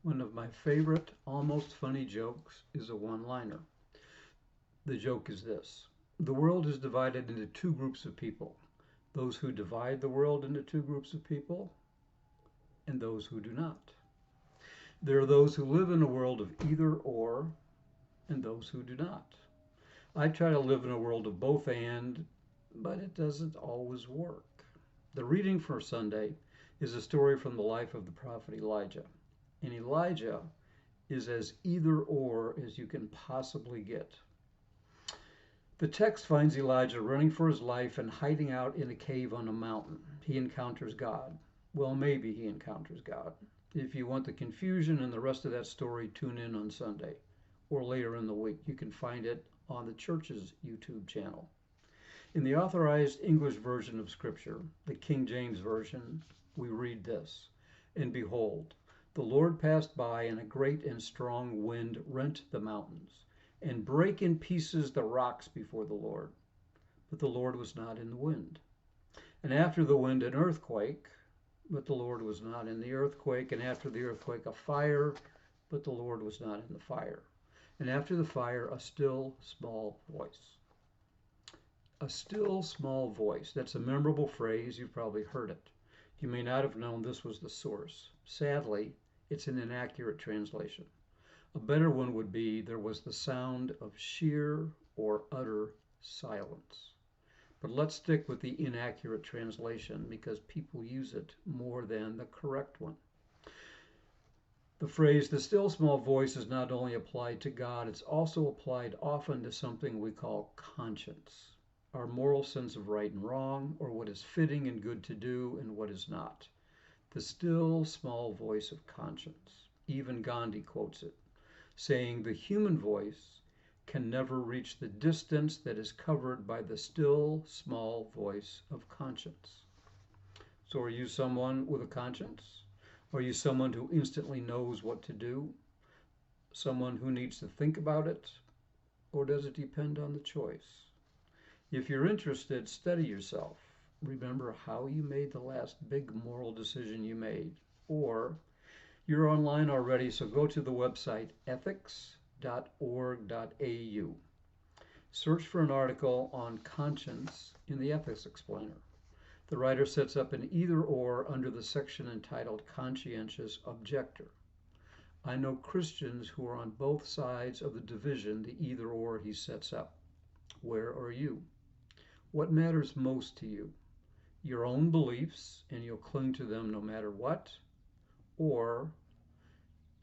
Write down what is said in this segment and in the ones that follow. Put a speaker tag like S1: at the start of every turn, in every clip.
S1: One of my favorite, almost funny jokes is a one-liner. The joke is this: the world is divided into two groups of people: those who divide the world into two groups of people and those who do not. There are those who live in a world of either or and those who do not. I try to live in a world of both and, but it doesn't always work. The reading for Sunday is a story from the life of the prophet Elijah. And Elijah is as either or as you can possibly get. The text finds Elijah running for his life and hiding out in a cave on a mountain. He encounters God. Well, maybe he encounters God. If you want the confusion and the rest of that story, tune in on Sunday or later in the week. You can find it on the church's YouTube channel. In the Authorized English Version of Scripture, the King James Version, we read this: "And behold, the Lord passed by, and a great and strong wind rent the mountains, and brake in pieces the rocks before the Lord. But the Lord was not in the wind. And after the wind an earthquake, but the Lord was not in the earthquake. And after the earthquake a fire, but the Lord was not in the fire. And after the fire a still small voice." A still small voice. That's a memorable phrase. You've probably heard it. You may not have known this was the source. Sadly, it's an inaccurate translation. A better one would be, "There was the sound of sheer or utter silence." But let's stick with the inaccurate translation because people use it more than the correct one. The phrase, "the still small voice," is not only applied to God, it's also applied often to something we call conscience, our moral sense of right and wrong, or what is fitting and good to do and what is not. The still small voice of conscience. Even Gandhi quotes it, saying, "The human voice can never reach the distance that is covered by the still small voice of conscience." So are you someone with a conscience? Are you someone who instantly knows what to do? Someone who needs to think about it? Or does it depend on the choice? If you're interested, study yourself. Remember how you made the last big moral decision you made. Or you're online already, so go to the website ethics.org.au. Search for an article on conscience in the Ethics Explainer. The writer sets up an either or under the section entitled Conscientious Objector. I know Christians who are on both sides of the division, the either or he sets up. Where are you? What matters most to you? Your own beliefs, and you'll cling to them no matter what? Or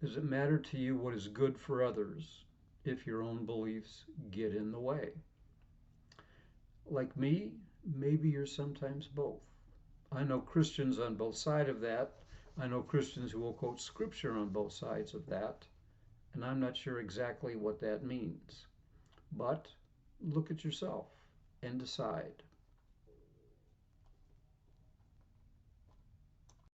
S1: does it matter to you what is good for others if your own beliefs get in the way? Like me, maybe you're sometimes both. I know Christians on both sides of that. I know Christians who will quote scripture on both sides of that. And I'm not sure exactly what that means. But look at yourself and decide.